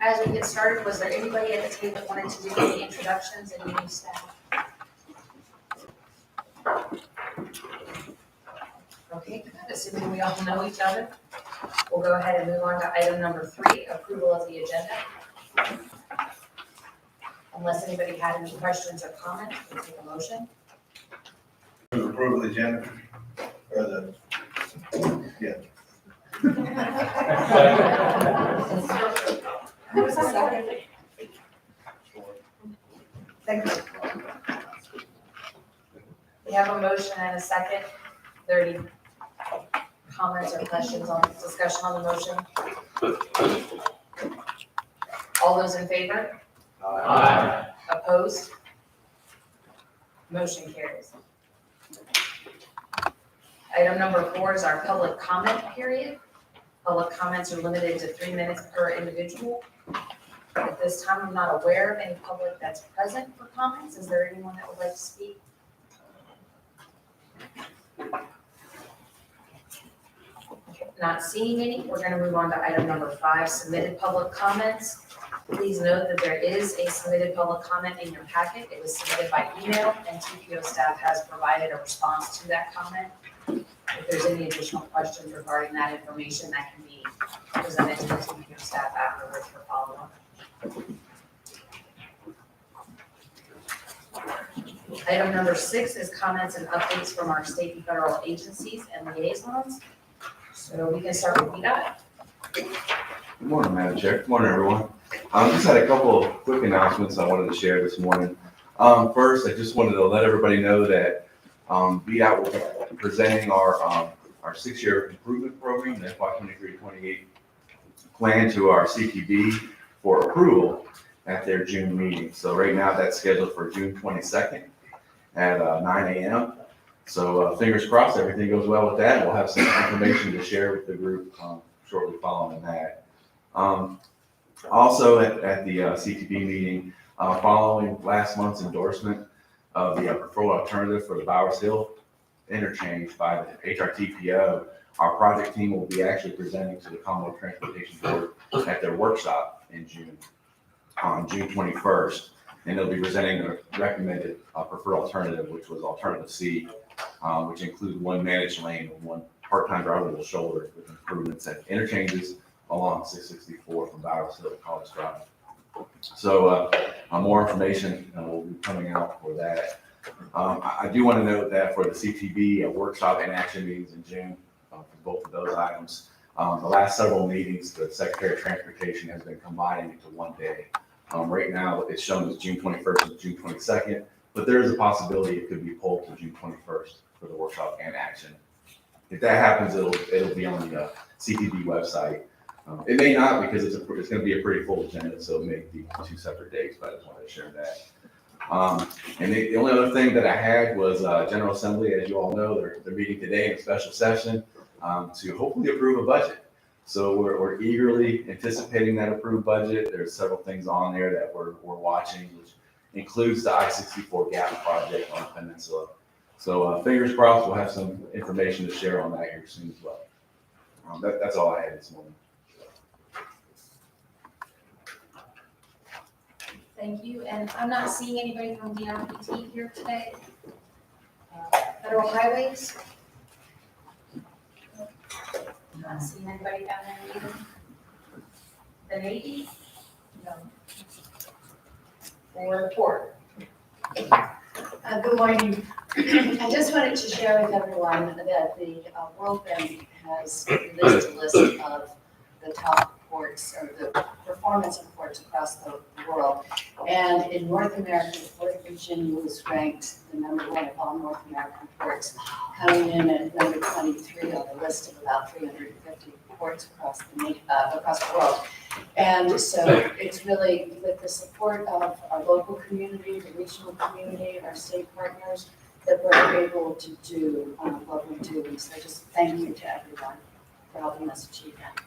As we get started, was there anybody at the table that wanted to do any introductions and new staff? Okay, good. Assuming we all know each other, we'll go ahead and move on to item number 3, approval of the agenda. Unless anybody had any questions or comments, we'll take a motion. Approve the agenda or the, yeah. Who's the second? Thank you. We have a motion and a second. Are there any comments or questions on discussion on the motion? All those in favor? Aye. Opposed? Motion carries. Item number 4 is our public comment period. Public comments are limited to 3 minutes per individual. At this time, I'm not aware of any public that's present for comments. Is there anyone that would like to speak? Not seeing any, we're going to move on to item number 5, submitted public comments. Please note that there is a submitted public comment in your packet. It was submitted by email, and TPO staff has provided a response to that comment. If there's any additional questions regarding that information, that can be presented to the TPO staff afterwards for follow-up. Item number 6 is comments and updates from our state and federal agencies and liaisons. So we can start with VDOT. Good morning, Madam Chair. Good morning, everyone. Just had a couple of quick announcements I wanted to share this morning. First, I just wanted to let everybody know that VDOT will be presenting our 6-year improvement program, the FY 23-28 plan to our CTB for approval at their June meeting. So right now that's scheduled for June 22nd at 9 a.m. So fingers crossed, everything goes well with that. We'll have some information to share with the group shortly following that. Also at the CTB meeting, following last month's endorsement of the preferred alternative for the Bowers Hill interchange by the HRTPO, our project team will be actually presenting to the Commonwealth Transportation Board at their workshop in June, on June 21st. And they'll be presenting a recommended preferred alternative, which was alternative C, which includes 1 managed lane and 1 part-time drivable shoulder with improvements at interchanges along 664 from Bowers Hill to College Drive. So more information will be coming out for that. I do want to note that for the CTB workshop and action meetings in June, for both of those items, the last several meetings, the Secretary of Transportation has been combining into one day. Right now, it's shown as June 21st and June 22nd, but there is a possibility it could be pulled to June 21st for the workshop and action. If that happens, it'll be on the CTB website. It may not, because it's going to be a pretty full agenda, so it may be 2 separate days, but I just wanted to share that. And the only other thing that I had was General Assembly. As you all know, they're meeting today in a special session to hopefully approve a budget. So we're eagerly anticipating that approved budget. There's several things on there that we're watching, which includes the I-64 gap project on the peninsula. So fingers crossed, we'll have some information to share on that here soon as well. That's all I had this morning. Thank you, and I'm not seeing anybody from DRPT here today. Federal Highways? Not seeing anybody down there either. The Navy? No. Or the port? Good morning. I just wanted to share with everyone that the World Bank has released a list of the top ports or the performance of ports across the world. And in North America, Port Virginia was ranked the #1 of all North American ports, coming in at number 23 on the list of about 350 ports across the world. And so it's really with the support of our local community, the regional community, our state partners, that we're able to do what we're doing. So just thank you to everyone for helping us achieve that.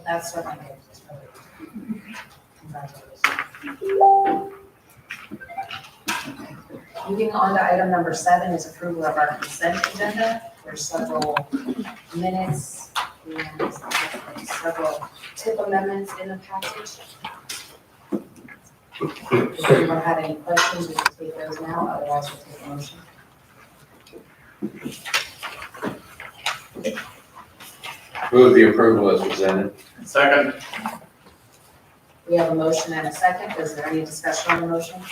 That's certainly good. Congratulations. Moving on to item number 7 is approval of our consent agenda. There's several minutes And several tip amendments in the package. If anyone had any questions, we can take those now, otherwise we'll take a motion. Move the approval as presented. Second. We have a motion and a second. Is there any discussion on the motion?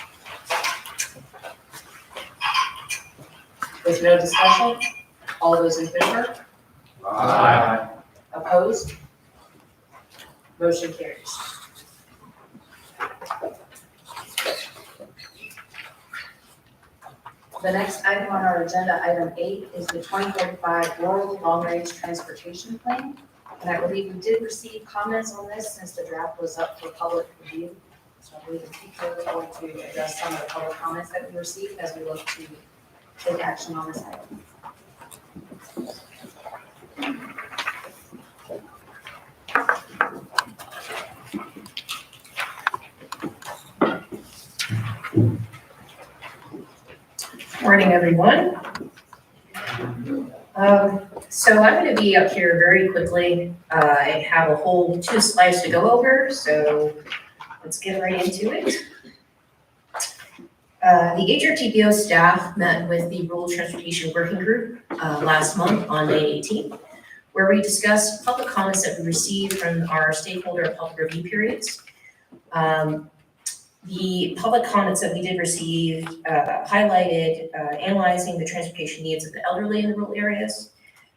With no discussion, all those in favor? Aye. Opposed? Motion carries. The next item on our agenda, item 8, is the 2045 Rural Long Range Transportation Plan. And I believe we did receive comments on this since the draft was up for public review. So I believe the teacher is going to address some of the public comments that we received as we look to take action on this item. Morning, everyone. So I'm going to be up here very quickly. I have a whole 2 slides to go over, so let's get right into it. The HRTPO staff met with the Rural Transportation Working Group last month on May 18th, where we discussed public comments that we received from our stakeholder public review periods. The public comments that we did receive highlighted analyzing the transportation needs of the elderly in the rural areas,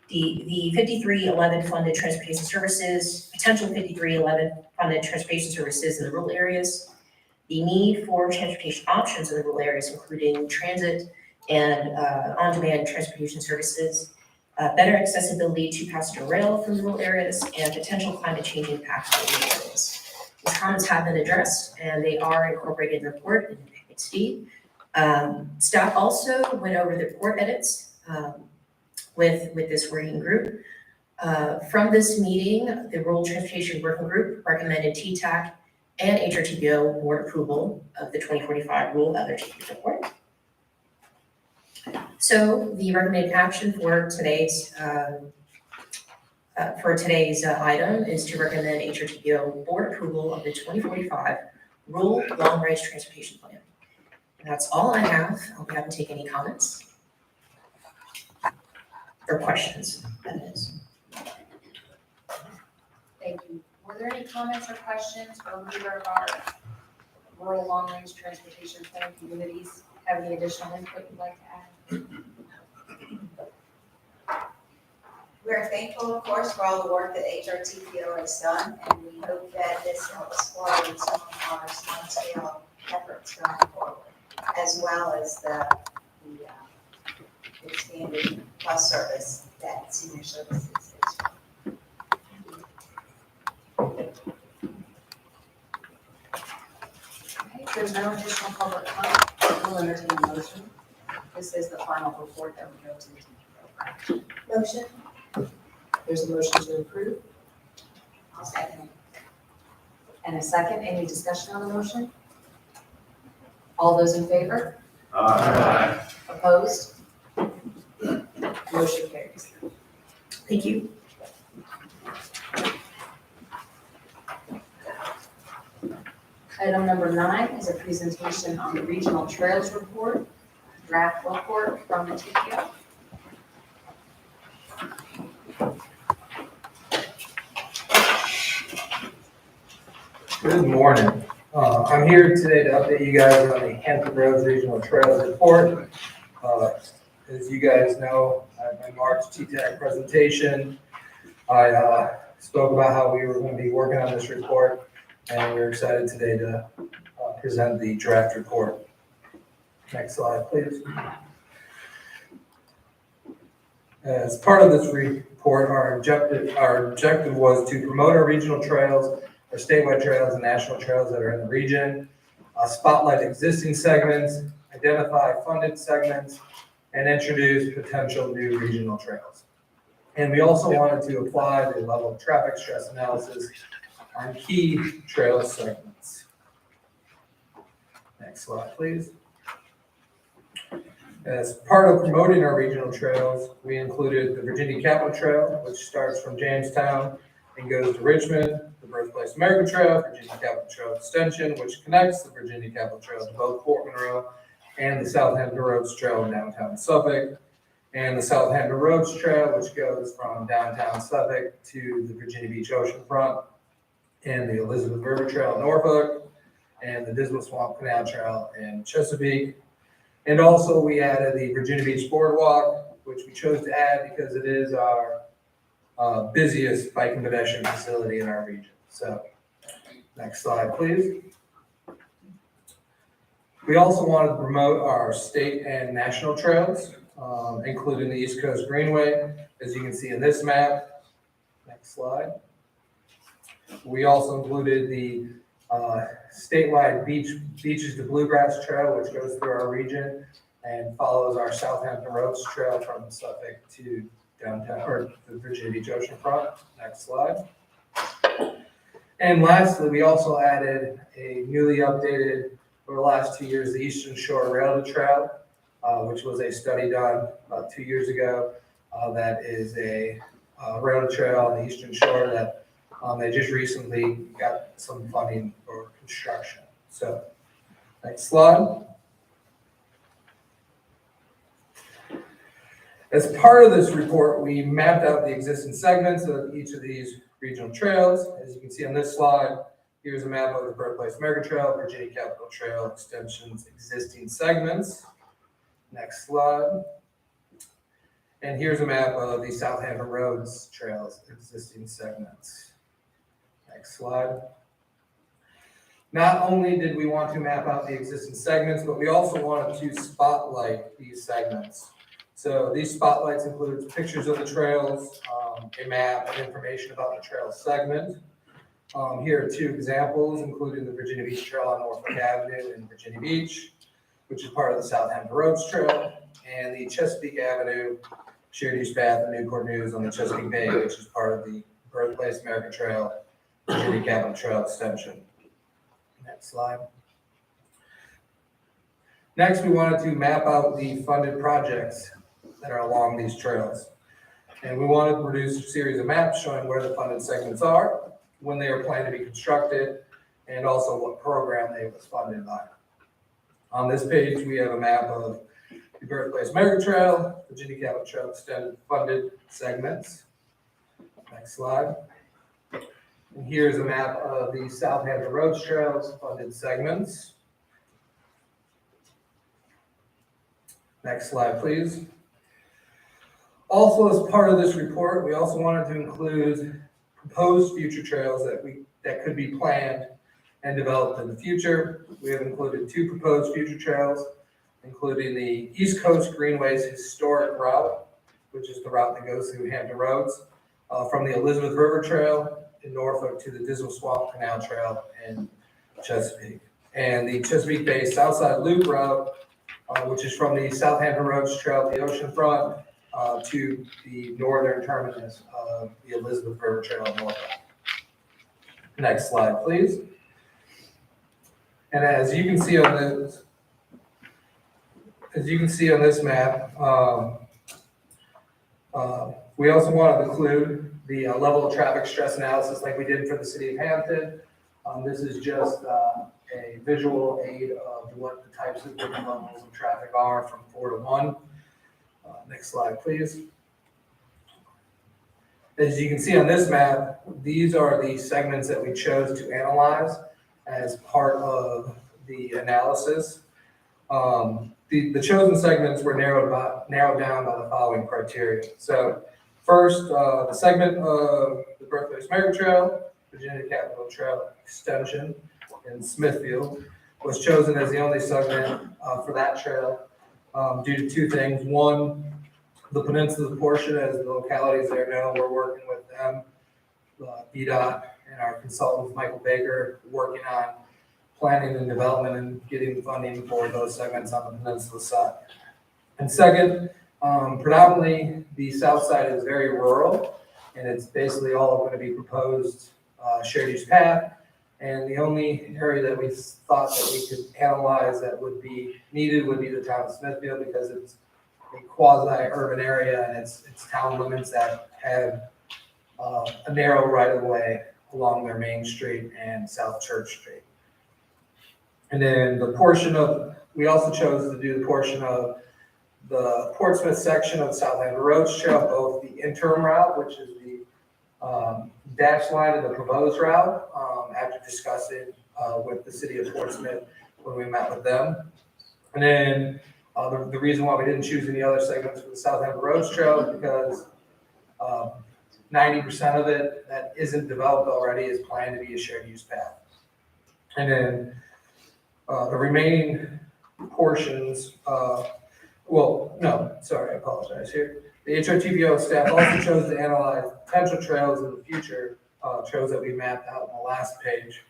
the 5311 funded transportation services, potential 5311 funded transportation services in the rural areas, the need for transportation options in the rural areas, including transit and on-demand transportation services, better accessibility to passenger rail from rural areas, and potential climate change impacts on rural areas. These comments have been addressed and they are incorporated in the report in Appendix D. Staff also went over the report edits with this working group. From this meeting, the Rural Transportation Working Group recommended TTAC and HRTPO board approval of the 2045 Rural Other Changes report. So the recommended action for today's item is to recommend HRTPO board approval of the 2045 Rural Long Range Transportation Plan. And that's all I have. I'll be happy to take any comments or questions, that is. Thank you. Were there any comments or questions from either of our rural long-range transportation plan communities? Have any additional input you'd like to add? We're thankful, of course, for all the work that HRTPO has done, and we hope that this helps forward some of our small-scale efforts going forward, as well as the expanded bus service that senior services is. Okay, if there's no additional public comment, we'll entertain a motion. This is the final report that we go to the teacher program. Motion. There's a motion to approve. I'll second. And a second. Any discussion on the motion? All those in favor? Aye. Opposed? Motion carries. Thank you. Item number 9 is a presentation on the regional trails report, draft report from the TPO. Good morning. I'm here today to update you guys on the Hampton Roads Regional Trails Report. As you guys know, at my March TTAC presentation, I spoke about how we were going to be working on this report, and we're excited today to present the draft report. Next slide, please. As part of this report, our objective was to promote our regional trails, our statewide trails and national trails that are in the region, spotlight existing segments, identify funded segments, and introduce potential new regional trails. And we also wanted to apply the level of traffic stress analysis on key trail segments. Next slide, please. As part of promoting our regional trails, we included the Virginia Capital Trail, which starts from Jamestown and goes to Richmond, the Birthplace America Trail, Virginia Capital Trail Extension, which connects the Virginia Capital Trail to both Fort Monroe and the Southampton Roads Trail in downtown Suffolk, and the Southampton Roads Trail, which goes from downtown Suffolk to the Virginia Beach oceanfront, and the Elizabeth River Trail in Norfolk, and the Dismal Swamp Canal Trail in Chesapeake. And also we added the Virginia Beach Boardwalk, which we chose to add because it is our busiest bike and pedestrian facility in our region. So, next slide, please. We also wanted to promote our state and national trails, including the East Coast Greenway, as you can see in this map. Next slide. We also included the statewide Beaches to Bluegrass Trail, which goes through our region and follows our Southampton Roads Trail from Suffolk to downtown, or the Virginia Beach oceanfront. Next slide. And lastly, we also added a newly updated, over the last 2 years, the Eastern Shore Rail to Trail, which was a study done about 2 years ago. That is a rail to trail on the Eastern Shore that they just recently got some funding for construction. So, next slide. As part of this report, we mapped out the existing segments of each of these regional trails. As you can see on this slide, here's a map of the Birthplace America Trail, Virginia Capital Trail Extension's existing segments. Next slide. And here's a map of the Southampton Roads Trail's existing segments. Next slide. Not only did we want to map out the existing segments, but we also wanted to spotlight these segments. So these spotlights include pictures of the trails, a map, and information about the trail segment. Here are 2 examples, including the Virginia Beach Trail on Norfolk Avenue in Virginia Beach, which is part of the Southampton Roads Trail, and the Chesapeake Avenue Shared Use Path and Newport News on the Chesapeake Bay, which is part of the Birthplace America Trail, Virginia Capital Trail Extension. Next slide. Next, we wanted to map out the funded projects that are along these trails. And we wanted to produce a series of maps showing where the funded segments are, when they are planned to be constructed, and also what program they was funded by. On this page, we have a map of the Birthplace America Trail, Virginia Capital Trail Extended funded segments. Next slide. And here's a map of the Southampton Roads Trail's funded segments. Next slide, please. Also, as part of this report, we also wanted to include proposed future trails that could be planned and developed in the future. We have included 2 proposed future trails, including the East Coast Greenway's historic route, which is the route that goes through Hampton Roads, from the Elizabeth River Trail in Norfolk to the Dismal Swamp Canal Trail in Chesapeake. And the Chesapeake Bay Southside Loop route, which is from the Southampton Roads Trail at the oceanfront to the northern terminus of the Elizabeth River Trail in Norfolk. Next slide, please. And as you can see on this map, we also want to include the level of traffic stress analysis like we did for the city of Hampton. This is just a visual aid of what the types of different levels of traffic are from 4 to 1. Next slide, please. As you can see on this map, these are the segments that we chose to analyze as part of the analysis. The chosen segments were narrowed down by the following criteria. So first, the segment of the Birthplace America Trail, Virginia Capital Trail Extension in Smithfield, was chosen as the only segment for that trail due to 2 things. One, the peninsula portion, as the localities there know, we're working with them, VDOT and our consultant, Michael Baker, working on planning and development and getting funding for those segments on the peninsula side. And second, predominantly the south side is very rural, and it's basically all going to be proposed shared use path And the only area that we thought that we could analyze that would be needed would be the town of Smithfield, because it's a quasi-urban area and it's town limits that have a narrow right-of-way along their Main Street and South Church Street. And then we also chose to do the portion of the Portsmouth section of the South Hampton Roads Trail, both the interim route, which is the dash line of the proposed route, after discussing with the city of Portsmouth when we met with them. And then the reason why we didn't choose any other segments for the Southampton Roads Trail is because 90% of it that isn't developed already is planned to be a shared use path. And then the remaining portions, I apologize here. The HRTPO staff also chose to analyze potential trails in the future, trails that we mapped out on the last page.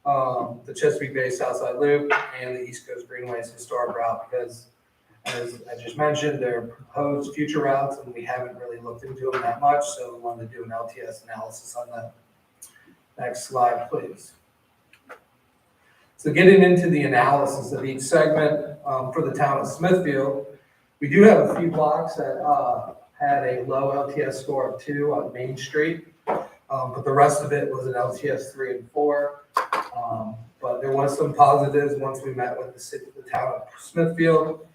The Chesapeake Bay Southside Loop and the East Coast Greenways historic route, because as I just mentioned, they're proposed future routes and we haven't really looked into them that much, so we wanted to do an LTS analysis on that. Next slide, please. So getting into the analysis of each segment for the town of Smithfield, we do have a few blocks that had a low LTS score of 2 on Main Street, but the rest of it was an LTS 3 and 4. But there was some positives once we met with the town of Smithfield.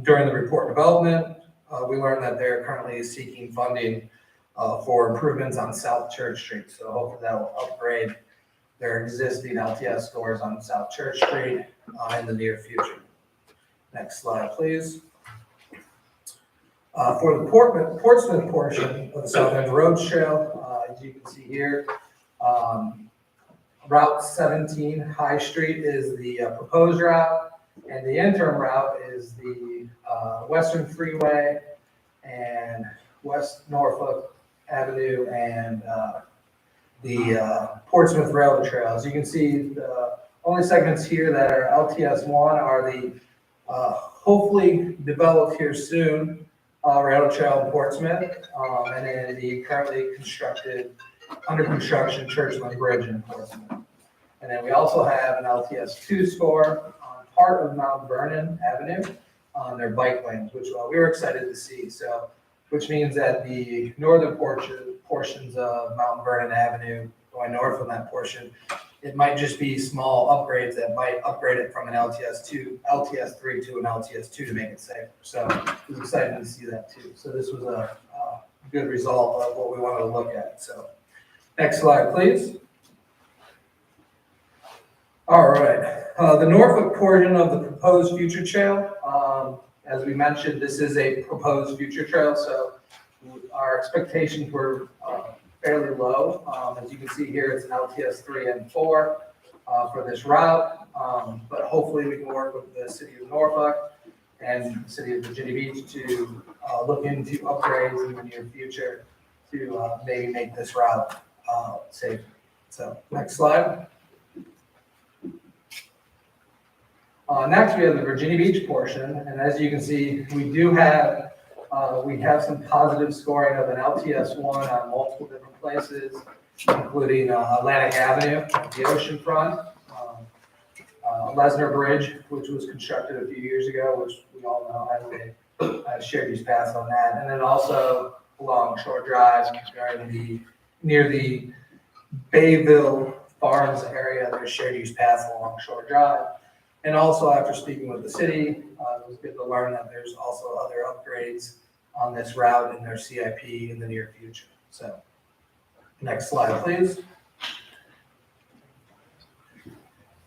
During the report development, we learned that they're currently seeking funding for improvements on South Church Street. So hopefully that will upgrade their existing LTS scores on South Church Street in the near future. Next slide, please. For the Portsmouth portion of the Southampton Roads Trail, as you can see here, Route 17 High Street is the proposed route, and the interim route is the Western Freeway and West Norfolk Avenue and the Portsmouth Railroad Trail. As you can see, the only segments here that are LTS 1 are the hopefully developed here soon railroad trail in Portsmouth, and then the currently under construction Churchland Bridge in Portsmouth. And then we also have an LTS 2 score on part of Mount Vernon Avenue on their bike lanes, which we were excited to see. So, which means that the northern portions of Mount Vernon Avenue, going north on that portion, it might just be small upgrades that might upgrade it from an LTS 3 to an LTS 2 to make it safer. So it was exciting to see that too. So this was a good result of what we wanted to look at. So next slide, please. All right, the Norfolk portion of the proposed future trail, as we mentioned, this is a proposed future trail, so our expectations were fairly low. As you can see here, it's an LTS 3 and 4 for this route, but hopefully we can work with the city of Norfolk and the city of Virginia Beach to look into upgrades in the near future to maybe make this route safer. So next slide. Next, we have the Virginia Beach portion, and as you can see, we have some positive scoring of an LTS 1 on multiple different places, including Atlantic Avenue, the oceanfront, Lesnar Bridge, which was constructed a few years ago, which we all know has a shared use path on that, and then also along Shore Drive, near the Bayville Farms area, there's shared use paths along Shore Drive. And also, after speaking with the city, it was good to learn that there's also other upgrades on this route in their CIP in the near future. So, next slide, please.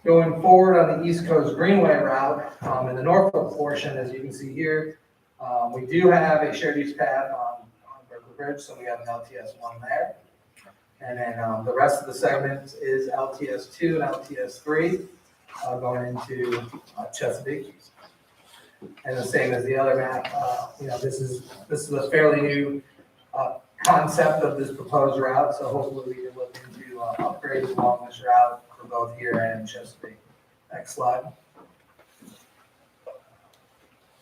Going forward on the East Coast Greenway route, in the Norfolk portion, as you can see here, we do have a shared use path on Berkeley Bridge, so we have an LTS 1 there. And then the rest of the segment is LTS 2 and LTS 3. Going into Chesapeake, and the same as the other map. This is a fairly new concept of this proposed route, so hopefully we can look into upgrades along this route for both here and Chesapeake. Next slide.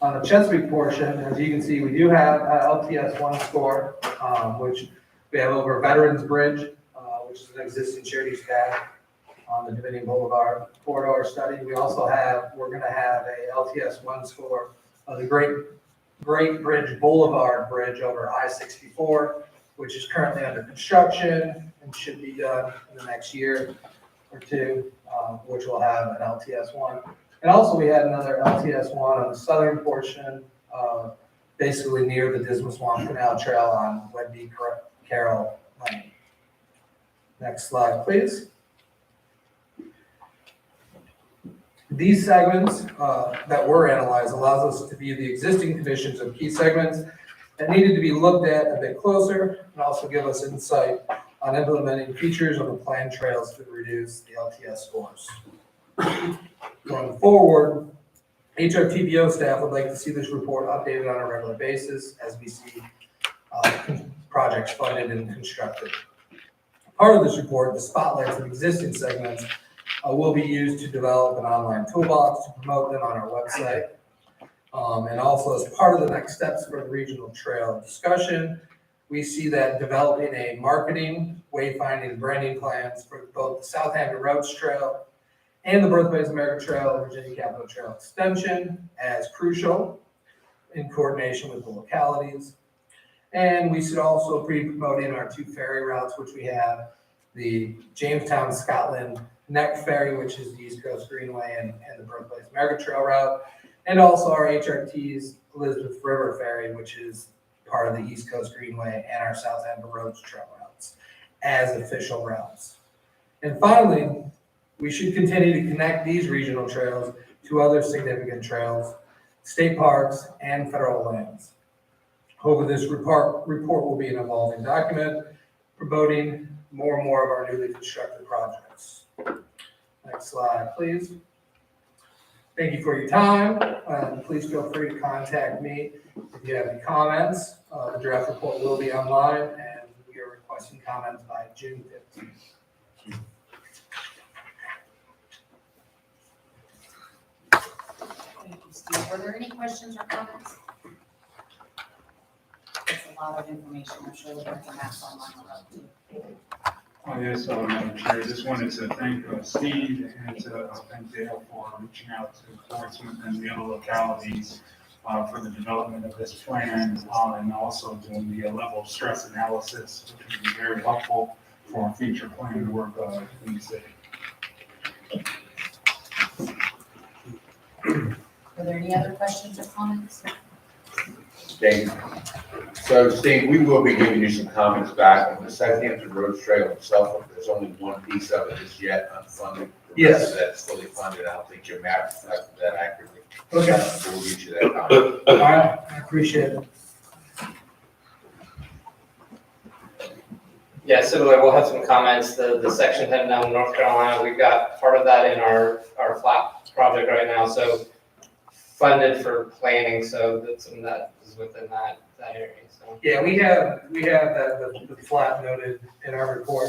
On the Chesapeake portion, as you can see, we do have LTS 1 score, which we have over Veterans Bridge, which is an existing shared use pad on the Dominion Boulevard corridor study. We're gonna have a LTS one score of the Great Bridge Boulevard Bridge over I-64, which is currently under construction and should be done in the next year or two, which will have an LTS one. And also we had another LTS one on the southern portion, basically near the Dismal Swamp Canal Trail on Wendy Carroll Lane. Next slide, please. These segments that were analyzed allows us to view the existing conditions of key segments that needed to be looked at a bit closer and also give us insight on implementing features on the planned trails to reduce the LTS scores. Going forward, HRTPO staff would like to see this report updated on a regular basis as we see projects funded and constructed. Part of this report, the spotlights of existing segments, will be used to develop an online toolbox to promote them on our website. And also as part of the next steps for the regional trail discussion, we see that developing a marketing, wayfinding, and branding plans for both the Southampton Roads Trail and the Birthplace America Trail and Virginia Capitol Trail Extension as crucial in coordination with the localities. And we should also be promoting our two ferry routes, which we have, the Jamestown, Scotland Neck Ferry, which is the East Coast Greenway and the Birthplace America Trail route, and also our HRT's Elizabeth River Ferry, which is part of the East Coast Greenway and our Southampton Roads Trail routes as official routes. And finally, we should continue to connect these regional trails to other significant trails, state parks, and federal lands. However, this report will be an evolving document promoting more and more of our newly constructed projects. Next slide, please. Thank you for your time. Please feel free to contact me if you have any comments. The draft report will be online, and we are requesting comments by June 15th. Thank you, Steve. Were there any questions or comments? That's a lot of information. I'm sure we'll get the maps online too. Oh, yes, Madam Chair, just wanted to thank Steve and to thank Dale for reaching out to Portsmouth and the other localities for the development of this plan and also doing the level of stress analysis, which would be very helpful for our future plan work in the city. Were there any other questions or comments? Dave. So Steve, we will be giving you some comments back on the Southampton Roads Trail itself. There's only one piece of it that's yet unfunded. The rest of that's fully funded. I don't think your map reflected that accurately. Okay. So we'll get you that comment. All right, I appreciate it. Yeah, similar, we'll have some comments. The section heading down North Carolina, we've got part of that in our flat project right now, so funded for planning, so that's something that is within that area, so. Yeah, we have that, the flat noted in our report.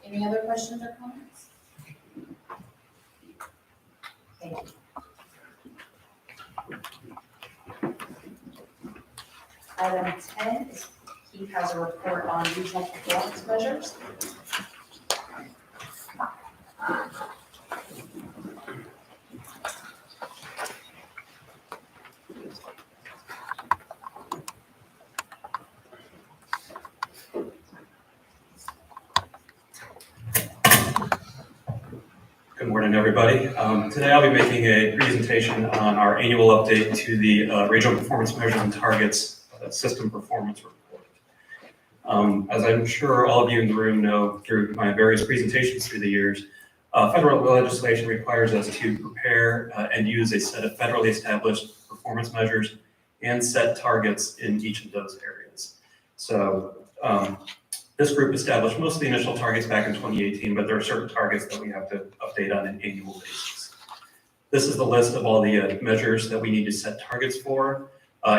Any other questions or comments? Thank you. Item 10 is Keith has a report on regional performance measures. Good morning, everybody. Today I'll be making a presentation on our annual update to the Regional Performance Measures and Targets System Performance Report. As I'm sure all of you in the room know through my various presentations through the years, federal legislation requires us to prepare and use a set of federally established performance measures and set targets in each of those areas. So this group established most of the initial targets back in 2018, but there are certain targets that we have to update on an annual basis. This is the list of all the measures that we need to set targets for.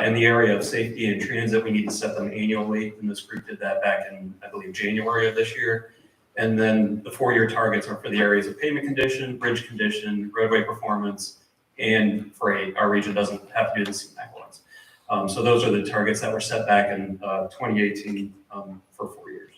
In the area of safety and transit, we need to set them annually, and this group did that back in, I believe, January of this year. And then the 4-year targets are for the areas of pavement condition, bridge condition, roadway performance, and for 8, our region doesn't have to do the CMAQ ones. So those are the targets that were set back in 2018 for 4 years.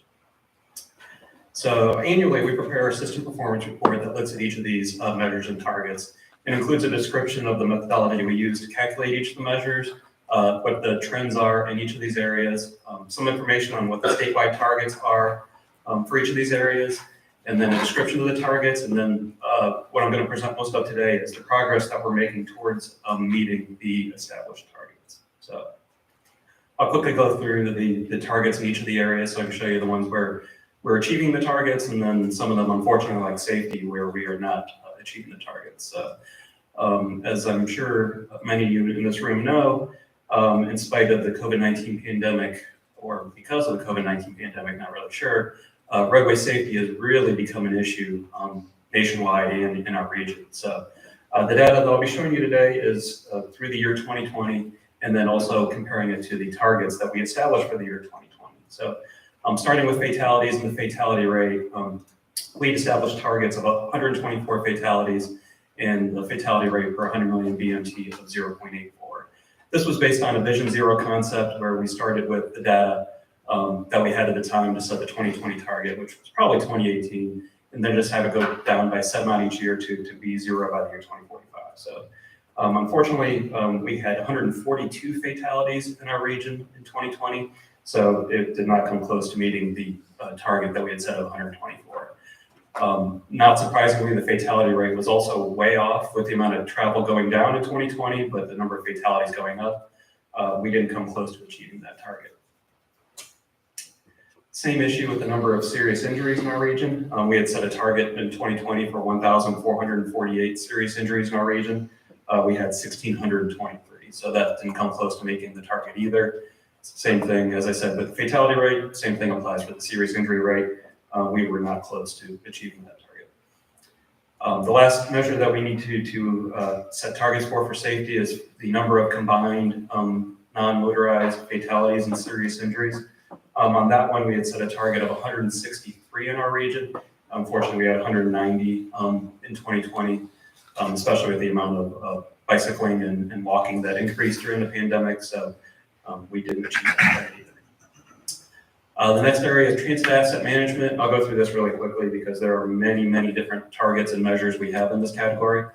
So annually, we prepare a system performance report that looks at each of these measures and targets. It includes a description of the methodology we use to calculate each of the measures, what the trends are in each of these areas, some information on what the statewide targets are for each of these areas, and then a description of the targets, and then what I'm going to present most of today is the progress that we're making towards meeting the established targets. So I'll quickly go through the targets in each of the areas so I can show you the ones where we're achieving the targets, and then some of them, unfortunately, like safety, where we are not achieving the targets. As I'm sure many of you in this room know, in spite of the COVID-19 pandemic, or because of the COVID-19 pandemic, not really sure, roadway safety has really become an issue nationwide and in our region. So the data that I'll be showing you today is through the year 2020, and then also comparing it to the targets that we established for the year 2020. So starting with fatalities and the fatality rate, we established targets of 124 fatalities and the fatality rate per 100 million BMT of 0.84. This was based on a Vision Zero concept where we started with the data that we had at the time to set the 2020 target, which was probably 2018, and then just have it go down by 7 on each year to be 0 by the year 2045. So unfortunately, we had 142 fatalities in our region in 2020, so it did not come close to meeting the target that we had set of 124. Not surprisingly, the fatality rate was also way off with the amount of travel going down in 2020, but the number of fatalities going up. We didn't come close to achieving that target. Same issue with the number of serious injuries in our region. We had set a target in 2020 for 1,448 serious injuries in our region. We had 1,623, so that didn't come close to making the target either. Same thing, as I said, with the fatality rate, same thing applies for the serious injury rate. We were not close to achieving that target. The last measure that we need to set targets for safety is the number of combined non-motorized fatalities and serious injuries. On that one, we had set a target of 163 in our region. Unfortunately, we had 190 in 2020, especially with the amount of bicycling and walking that increased during the pandemic. So we didn't achieve that target either. The next area is transit asset management. I'll go through this really quickly because there are many, many different targets and measures we have in this category.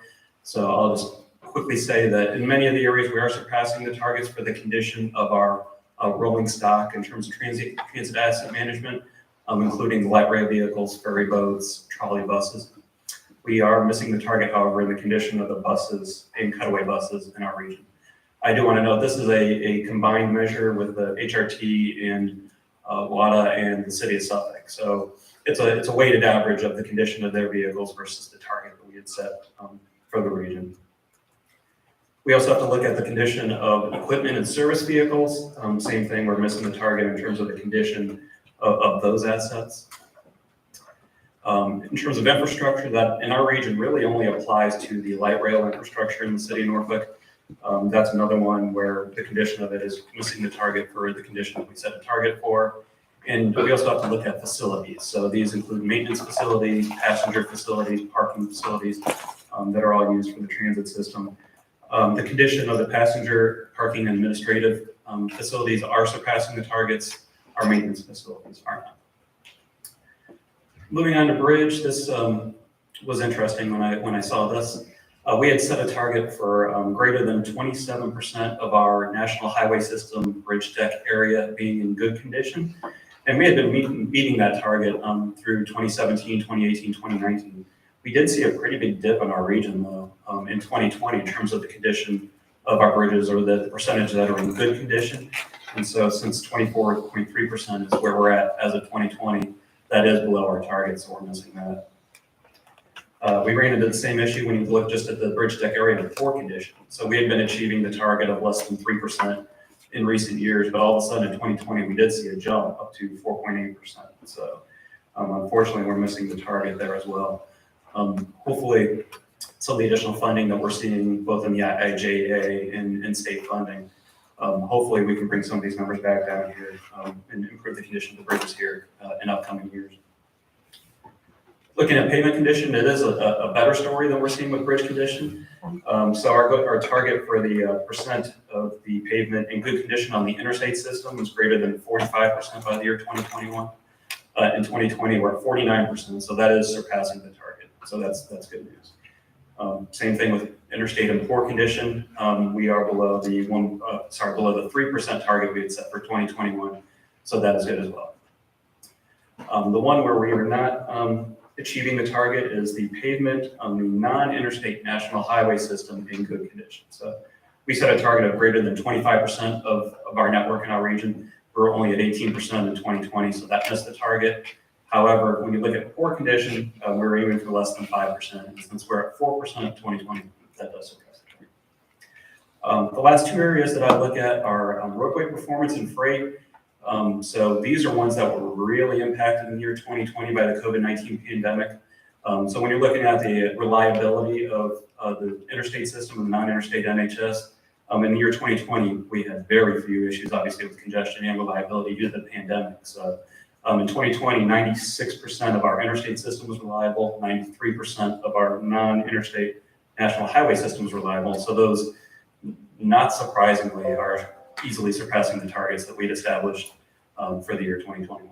So I'll just quickly say that in many of the areas we are surpassing the targets for the condition of our rolling stock in terms of transit asset management, including light rail vehicles, ferry boats, trolley buses. We are missing the target, however, in the condition of the buses and cutaway buses in our region. I do want to note this is a combined measure with the HRT and WADA and the city of Suffolk. So it's a weighted average of the condition of their vehicles versus the target that we had set for the region. We also have to look at the condition of equipment and service vehicles. Same thing, we're missing the target in terms of the condition of those assets. In terms of infrastructure, that in our region really only applies to the light rail infrastructure in the city of Norfolk. That's another one where the condition of it is missing the target for the condition that we set a target for. And we also have to look at facilities. So these include maintenance facilities, passenger facilities, parking facilities that are all used for the transit system. The condition of the passenger parking and administrative facilities are surpassing the targets. Our maintenance facilities are not. Moving on to bridge, this was interesting when I saw this. We had set a target for greater than 27% of our national highway system bridge deck area being in good condition. And we had been meeting that target through 2017, 2018, 2019. We did see a pretty big dip in our region, though, in 2020 in terms of the condition of our bridges or the percentage that are in good condition. And so since 24.3% is where we're at as of 2020, that is below our target, so we're missing that. We ran into the same issue when you look just at the bridge deck area in poor condition. So we had been achieving the target of less than 3% in recent years, but all of a sudden in 2020, we did see a jump up to 4.8%. So unfortunately, we're missing the target there as well. Hopefully, some of the additional funding that we're seeing both in the IIJA and state funding, hopefully we can bring some of these numbers back down here and improve the condition of the bridges here in upcoming years. Looking at pavement condition, it is a better story than we're seeing with bridge condition. So our target for the percent of the pavement in good condition on the interstate system was greater than 45% by the year 2021. In 2020, we're at 49%, so that is surpassing the target. So that's good news. Same thing with interstate in poor condition. We are below the below the 3% target we had set for 2021. So that is good as well. The one where we are not achieving the target is the pavement on the non-interstate national highway system in good condition. So we set a target of greater than 25% of our network in our region. We're only at 18% in 2020, so that missed the target. However, when you look at poor condition, we're aiming for less than 5%. And since we're at 4% in 2020, that does surpass the target. The last two areas that I look at are roadway performance and freight. So these are ones that were really impacted in the year 2020 by the COVID-19 pandemic. So when you're looking at the reliability of the interstate system and the non-interstate NHS, in the year 2020, we had very few issues, obviously, with congestion and reliability due to the pandemic. So in 2020, 96% of our interstate system was reliable, 93% of our non-interstate national highway system was reliable. So those, not surprisingly, are easily surpassing the targets that we'd established for the year 2021.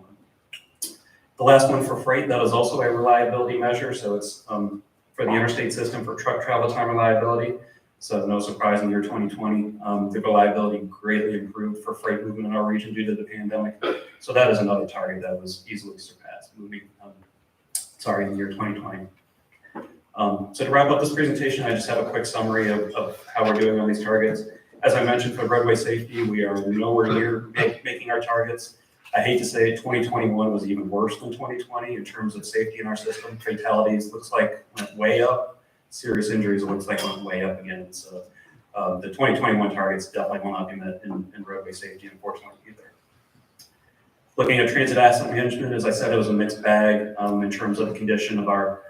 The last one for freight, that is also a reliability measure. So it's for the interstate system for truck travel time reliability. So no surprise in the year 2020, the reliability greatly improved for freight movement in our region due to the pandemic. So that is another target that was easily surpassed in the year 2020. So to wrap up this presentation, I just have a quick summary of how we're doing on these targets. As I mentioned, for roadway safety, we are nowhere near making our targets. I hate to say it, 2021 was even worse than 2020 in terms of safety in our system. Fatalities looks like went way up. Serious injuries looks like went way up again. So the 2021 targets definitely will not be met in roadway safety, unfortunately, either. Looking at transit asset management, as I said, it was a mixed bag in terms of the condition of our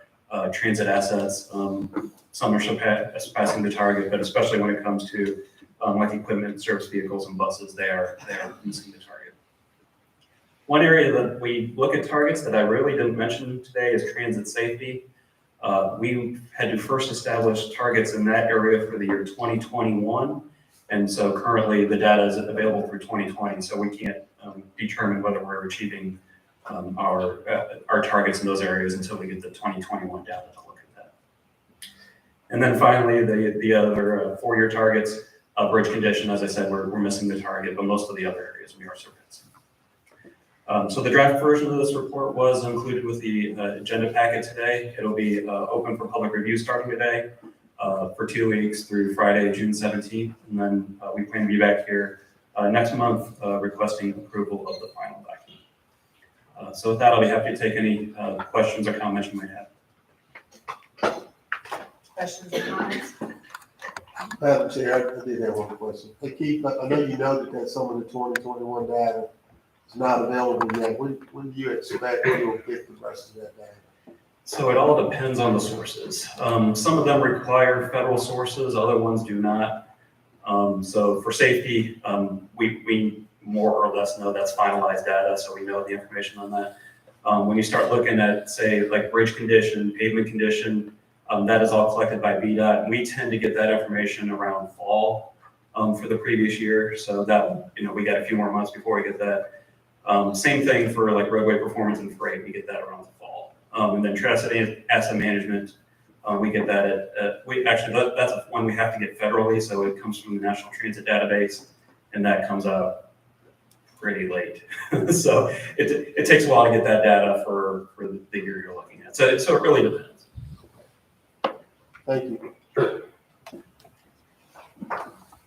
transit assets. Some are surpassing the target, but especially when it comes to like equipment, service vehicles, and buses, they are missing the target. One area that we look at targets that I really didn't mention today is transit safety. We had to first establish targets in that area for the year 2021. And so currently the data is available through 2020. So we can't determine whether we're achieving our targets in those areas until we get the 2021 data to look at that. And then finally, the other 4-year targets, bridge condition, as I said, we're missing the target, but most of the other areas we are surpassing. So the draft version of this report was included with the agenda packet today. It'll be open for public review starting today for 2 weeks through Friday, June 17th. And then we plan to be back here next month requesting approval of the final document. So with that, I'll be happy to take any questions or comments you might have. Questions or comments? Madam Chair, I did have one question. Hey Keith, I know you noted that some of the 2021 data is not available yet. When do you expect you'll get the rest of that data? So it all depends on the sources. Some of them require federal sources, other ones do not. So for safety, we more or less know that's finalized data, so we know the information on that. When you start looking at, say, like bridge condition, pavement condition, that is all collected by VDOT. We tend to get that information around fall for the previous year. So that, we got a few more months before we get that. Same thing for like roadway performance and freight, we get that around the fall. And then transit asset management, we get that that's one we have to get federally. So it comes from the National Transit Database, and that comes out pretty late. So it takes a while to get that data for the year you're looking at. So it really depends. Thank you.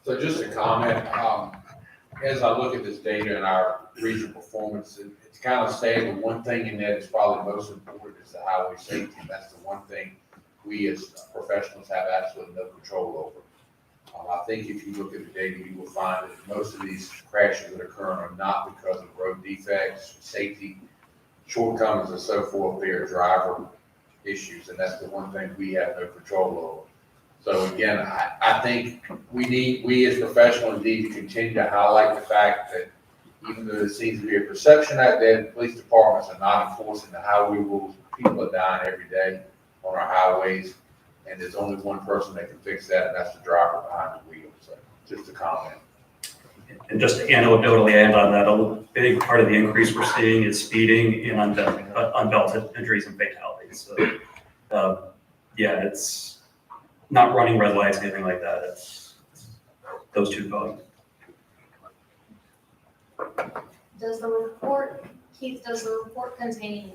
So just a comment, as I look at this data and our regional performance, it's kind of saying the one thing in that is probably most important is the highway safety. And that's the one thing we as professionals have absolutely no control over. I think if you look at the data, you will find that most of these crashes that occur are not because of road defects, safety shortcomings, and so forth. They are driver issues, and that's the one thing we have no control over. So again, I think we as professionals need to continue to highlight the fact that even though there seems to be a perception out there, the police departments are not enforcing the highway rules People are dying every day on our highways, and there's only one person that can fix that, and that's the driver behind the wheel. So just a comment. And just anecdotally add on that, a big part of the increase we're seeing is speeding and unbelted injuries and fatalities. So, yeah, it's not running red lights, anything like that. It's those two volumes. Does the report, Keith, does the report contain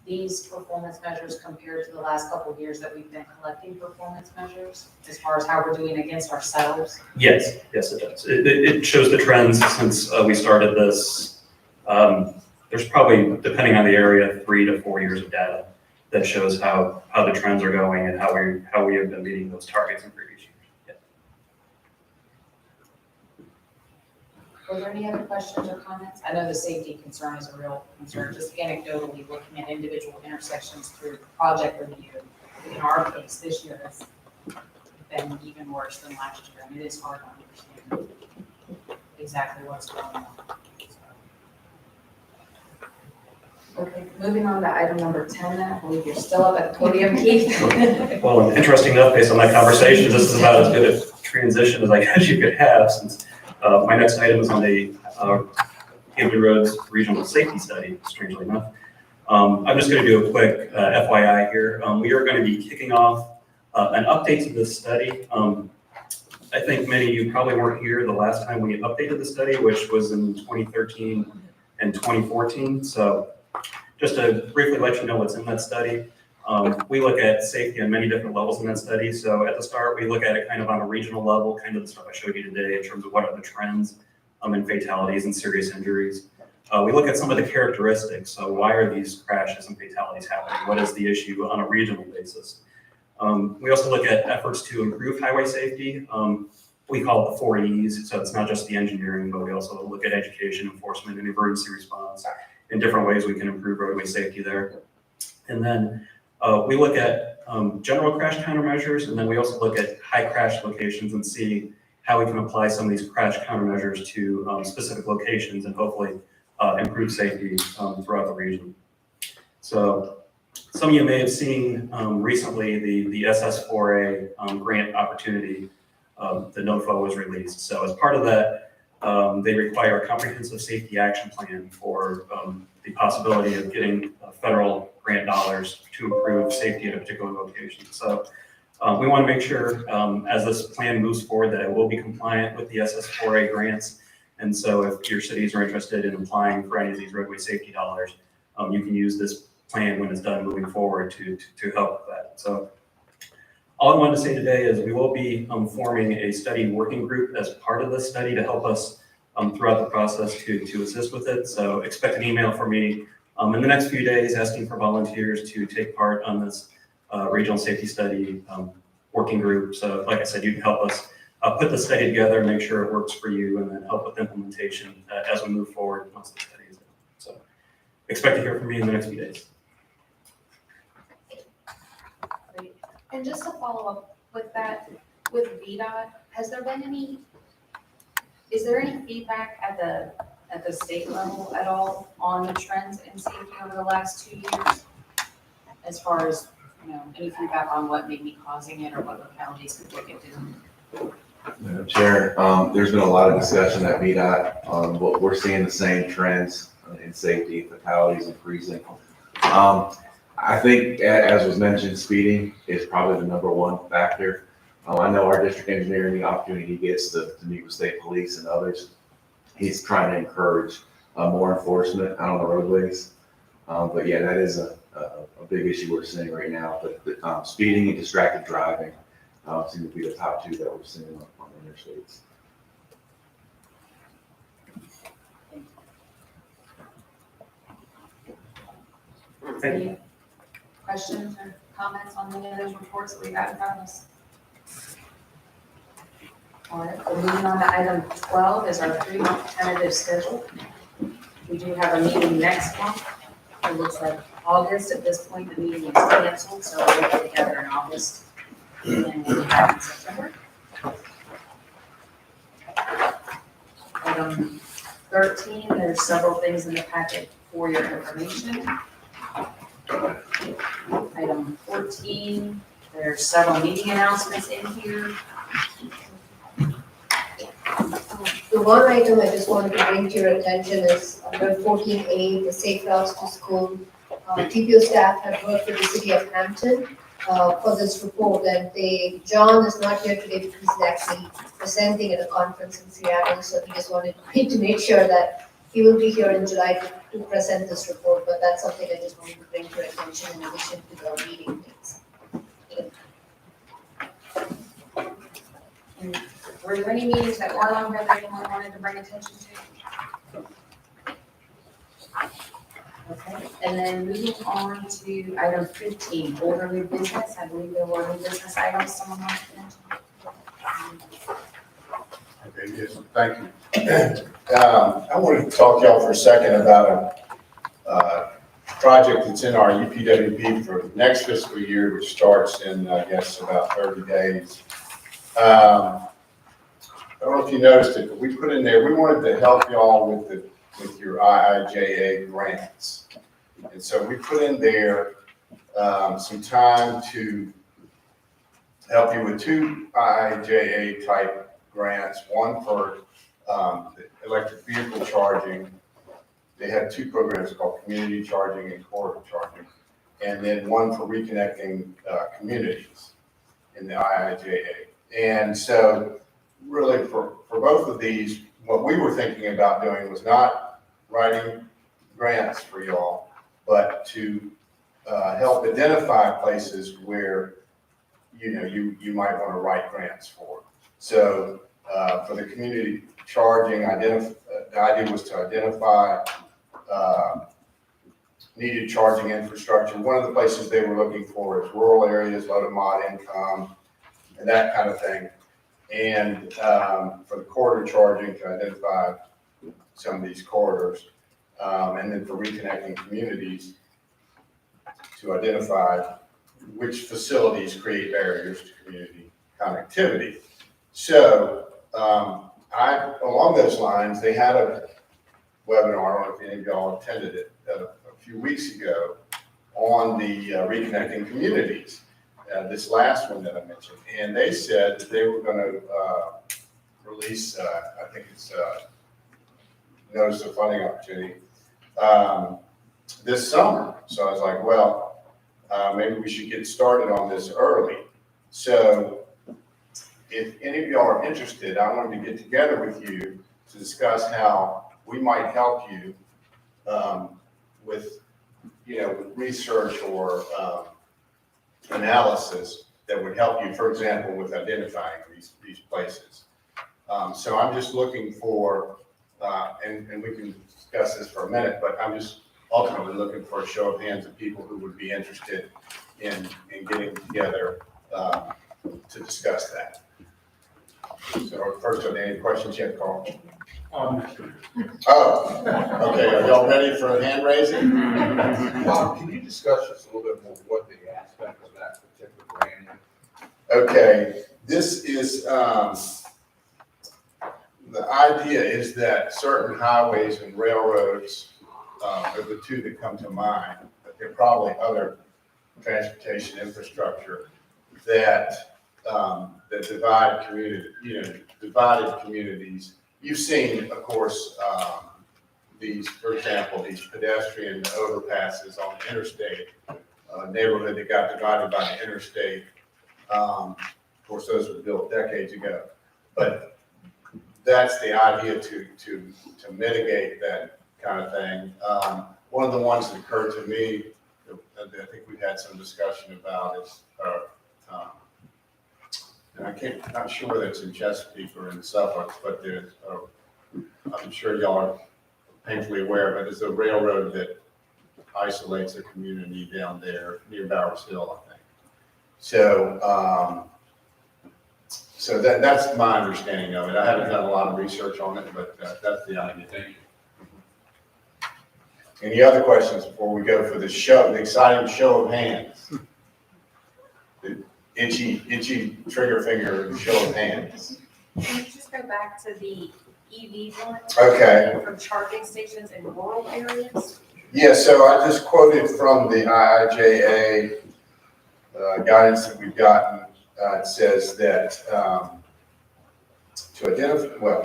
these performance measures compared to the last couple of years that we've been collecting performance measures as far as how we're doing against ourselves? Yes, it does. It shows the trends since we started this. There's probably, depending on the area, 3 to 4 years of data that shows how the trends are going and how we have been meeting those targets in previous years. Yeah. Were there any other questions or comments? I know the safety concern is a real concern, just anecdotally looking at individual intersections through project review. In our case, this year has been even worse than last year, and it is hard to understand exactly what's going on. Okay, moving on to item number 10 then. I believe you're still up at the podium, Keith. Well, interesting enough, based on that conversation, this is about as good a transition as I guess you could have, since my next item is on the Hampton Roads Regional Safety Study, strangely enough. I'm just going to do a quick FYI here. We are going to be kicking off an update to this study. I think many of you probably weren't here the last time we updated the study, which was in 2013 and 2014. So just to briefly let you know what's in that study, we look at safety on many different levels in that study. So at the start, we look at it kind of on a regional level, kind of the stuff I showed you today in terms of what are the trends in fatalities and serious injuries. We look at some of the characteristics. So why are these crashes and fatalities happening? What is the issue on a regional basis? We also look at efforts to improve highway safety. We call it the 4 E's. So it's not just the engineering, but we also look at education, enforcement, and emergency response in different ways we can improve roadway safety there. And then we look at general crash countermeasures, and then we also look at high crash locations and see how we can apply some of these crash countermeasures to specific locations and hopefully improve safety throughout the region. So some of you may have seen recently the SS4A grant opportunity, the NOFA was released. So as part of that, they require a comprehensive safety action plan for the possibility of getting federal grant dollars to improve safety at a particular location. So we want to make sure as this plan moves forward that it will be compliant with the SS4A grants. And so if your cities are interested in applying for any of these roadway safety dollars, you can use this plan when it's done moving forward to help with that. So all I wanted to say today is we will be forming a study working group as part of this study to help us throughout the process to assist with it. So expect an email from me in the next few days asking for volunteers to take part on this regional safety study working group. So like I said, you can help us put the study together, make sure it works for you, and then help with implementation as we move forward once the study is done. So expect to hear from me in the next few days. And just to follow up with that, with VDOT, has there been any, is there any feedback at the state level at all on the trends in safety over the last 2 years? As far as, any feedback on what may be causing it or what localities could look at doing? Madam Chair, there's been a lot of discussion at VDOT on what we're seeing the same trends in safety, fatalities increasing. I think, as was mentioned, speeding is probably the #1 factor. I know our district engineer, the opportunity he gets to meet with state police and others, he's trying to encourage more enforcement out on the roadways. But yeah, that is a big issue we're seeing right now. But speeding and distracted driving seem to be the top 2 that we're seeing on the interstates. Any questions or comments on any of those reports that we got in front of us? All right, so moving on to item 12 is our 3-month tentative schedule. We do have a meeting next month. It looks like August. At this point, the meeting is canceled, so we'll get together in August. And then we'll be back in September. Item 13, there's several things in the packet for your information. Item 14, there's several meeting announcements in here. The one item I just wanted to bring to your attention is under 14A, the Safe Routes to School. TPO staff have worked with the city of Hampton for this report, and John is not here today because he's actually presenting at a conference in Seattle, so he just wanted me to make sure that he will be here in July to present this report, but that's something I just wanted to bring to your attention in addition to the meeting dates. Were there any meetings that weren't on here that anyone wanted to bring attention to? Okay, and then moving on to item 15, order new business. I believe there were new business items someone wanted to mention. Okay, yes, thank you. I wanted to talk to y'all for a second about a project that's in our UPWP for next fiscal year, which starts in, I guess, about 30 days. I don't know if you noticed it, but we put in there, we wanted to help y'all with your IIJA grants. And so we put in there some time to help you with 2 IIJA type grants, one for the electric vehicle charging. They had 2 programs called community charging and corridor charging, and then one for reconnecting communities in the IIJA. And so really for both of these, what we were thinking about doing was not writing grants for y'all, but to help identify places where, you might want to write grants for. So for the community charging, the idea was to identify needed charging infrastructure. One of the places they were looking for is rural areas, low to moderate income, and that kind of thing. And for the corridor charging, to identify some of these corridors. And then for reconnecting communities, to identify which facilities create barriers to community connectivity. So along those lines, they had a webinar, I don't know if any of y'all attended it, a few weeks ago on the reconnecting communities. This last one that I mentioned, and they said that they were going to release, I think it's notice of funding opportunity this summer. So I was like, well, maybe we should get started on this early. So if any of y'all are interested, I wanted to get together with you to discuss how we might help you with, with research or analysis that would help you, for example, with identifying these places. So I'm just looking for, and we can discuss this for a minute, but I'm just ultimately looking for a show of hands of people who would be interested in getting together to discuss that. So first, are there any questions yet, Carl? Oh, okay. Are y'all ready for hand raising? Bob, can you discuss just a little bit more what the aspect of that particular grant is? Okay, this is, the idea is that certain highways and railroads are the 2 that come to mind, but there are probably other transportation infrastructure that that divide community, divided communities. You've seen, of course, these, for example, these pedestrian overpasses on the interstate, neighborhood that got divided by the interstate. Of course, those were built decades ago, but that's the idea to mitigate that kind of thing. One of the ones that occurred to me, that I think we've had some discussion about is, and I'm not sure whether it's in Chesapeake or in Suffolk, but there's, I'm sure y'all are painfully aware of it, is a railroad that isolates a community down there near Bowers Hill, I think. So, so that's my understanding of it. I haven't done a lot of research on it, but that's the idea. Thank you. Any other questions before we go for the show, the exciting show of hands? The itchy trigger finger show of hands. Can you just go back to the EV one? Okay. From charging stations in rural areas? Yeah, so I just quoted from the IIJA guidance that we've gotten. It says that to identify,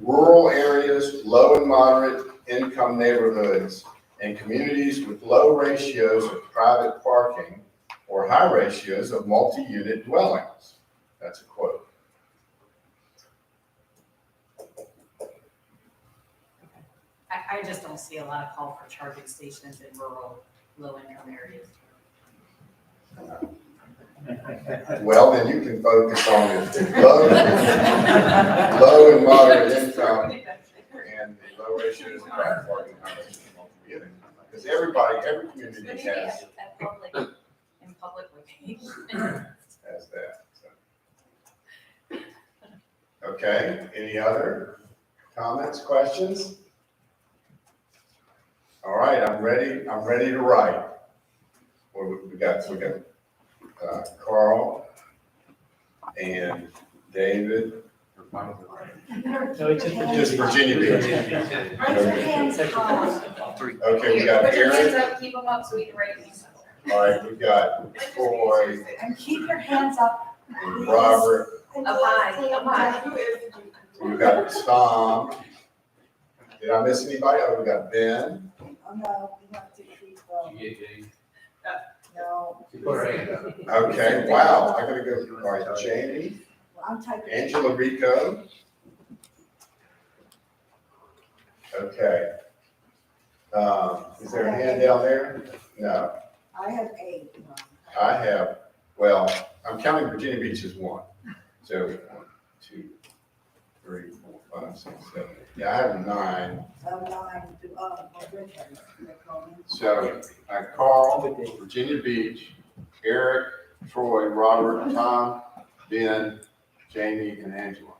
rural areas, low and moderate income neighborhoods, and communities with low ratios of private parking or high ratios of multi-unit dwellings. That's a quote. I just don't see a lot of call for charging stations in rural, low-income areas. Well, then you can focus on the low and moderate income and the low ratios of private parking and high ratios of multi-unit. Because every community has In public locations. has that. So. Okay, any other comments, questions? All right, I'm ready to write. Well, we got Carl and David. Just Virginia Beach. Okay, we got Put your hands Eric. up, keep them up so we can write these. All right, we got Troy And keep your hands up. and Robert. Up high, up high. We got Tom. Did I miss anybody? Oh, we got Ben. Oh, no, we have to keep, no. Okay, wow, I gotta go through, all right, Jamie, Well, I'm typing. Angela Rico. Okay. Is there a hand down there? No, I have 8. I have, well, I'm counting Virginia Beach as one. So 1, 2, 3, 4, 5, 6, 7. Yeah, I have 9. So I Carl, Virginia Beach, Eric, Troy, Robert, Tom, Ben, Jamie, and Angela.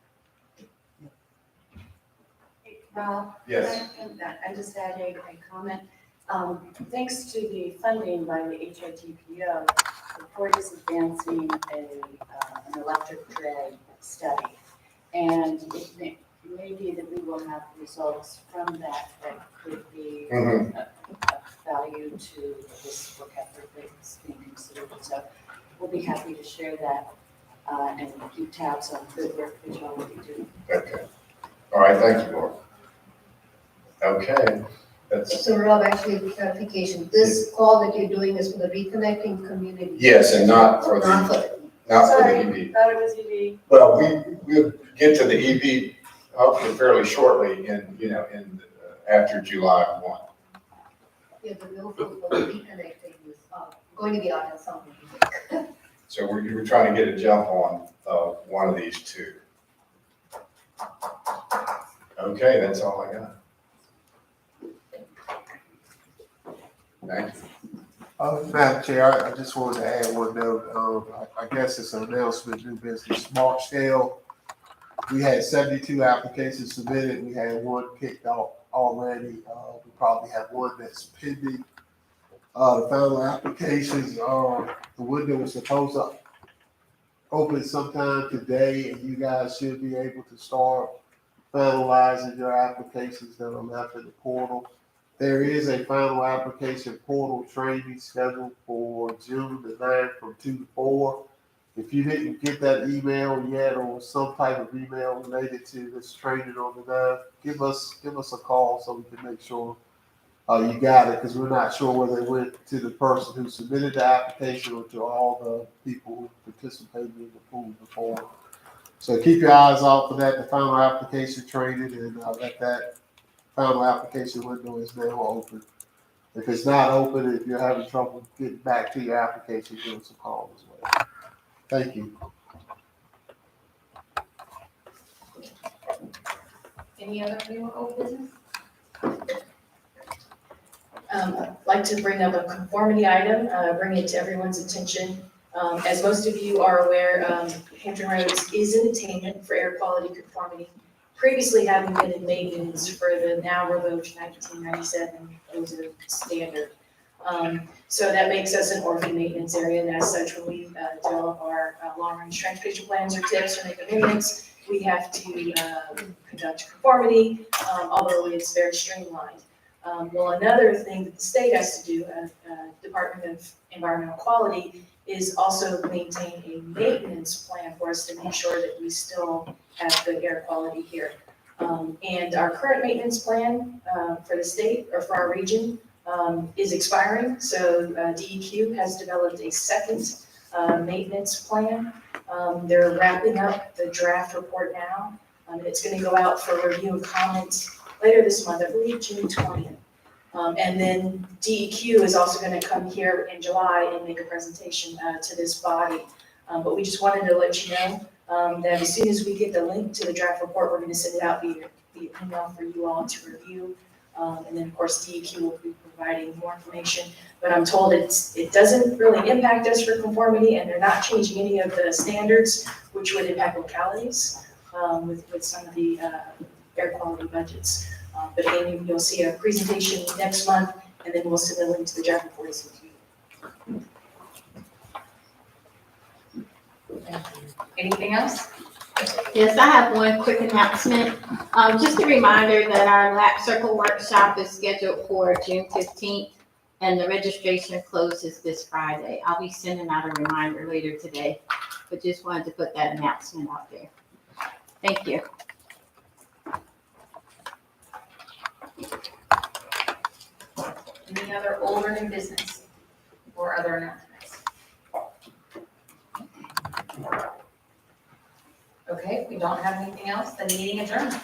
Rob? Yes. I just added a comment. Thanks to the funding by the HRTPO, the port is advancing an electric drag study. And it may be that we will have results from that could be Mhm. of value to this work effort that's being considered. So we'll be happy to share that and keep tabs on good work that y'all will be doing. Okay. All right, thank you, Laura. Okay, that's, So Rob, actually, clarification, this call that you're doing is for the reconnecting community? yes, and not for Not the, for, not for the Sorry, EV. thought it was EV. Well, we'll get to the EV hopefully fairly shortly after July 1. yeah, the bill for the reconnecting is going to be out at some point. So we're trying to get a jump on one of these two. Okay, that's all I got. Thank you. Madam Chair, I just wanted to add one note. I guess it's an announcement, new business, Smart Scale. We had 72 applications submitted. We had one kicked off already. We probably have one that's pending. The final applications, the window is supposed to open sometime today, and you guys should be able to start finalizing your applications that are left in the portal. There is a final application portal training scheduled for June the 9th from 2 to 4. If you didn't get that email yet or some type of email related to this training on the 9th, give us a call so we can make sure you got it, because we're not sure whether it went to the person who submitted the application or to all the people who participated in the pool before. So keep your eyes out for that, the final application training, and let that final application window is now open. If it's not open, if you're having trouble getting back to your application, give us a call as well. Thank you. Any other new old business? I'd like to bring up a conformity item, bring it to everyone's attention. As most of you are aware, Hampton Roads is in attainment for air quality conformity. Previously having been in maintenance for the now revoked 1997 OZA standard. So that makes us an orphan maintenance area, and as such, when we develop our long-range transportation plans or tips or make amendments, we have to conduct conformity, although it's very streamlined. Well, another thing that the state has to do, Department of Environmental Quality, is also maintain a maintenance plan for us to make sure that we still have good air quality here. And our current maintenance plan for the state or for our region is expiring. So DEQ has developed a second maintenance plan. They're wrapping up the draft report now. It's going to go out for review and comments later this month, I believe June 20th. And then DEQ is also going to come here in July and make a presentation to this body. But we just wanted to let you know that as soon as we get the link to the draft report, we're going to send it out via email for you all to review. And then, of course, DEQ will be providing more information. But I'm told it doesn't really impact us for conformity, and they're not changing any of the standards, which would impact localities with some of the air quality budgets. But again, you'll see a presentation next month, and then we'll send a link to the draft report as well. Anything else? Yes, I have one quick announcement. Just a reminder that our lap circle workshop is scheduled for June 15th, and the registration closes this Friday. I'll be sending out a reminder later today, but just wanted to put that announcement out there. Thank you. Any other old or new business or other announcements? Okay, we don't have anything else, the meeting adjourned.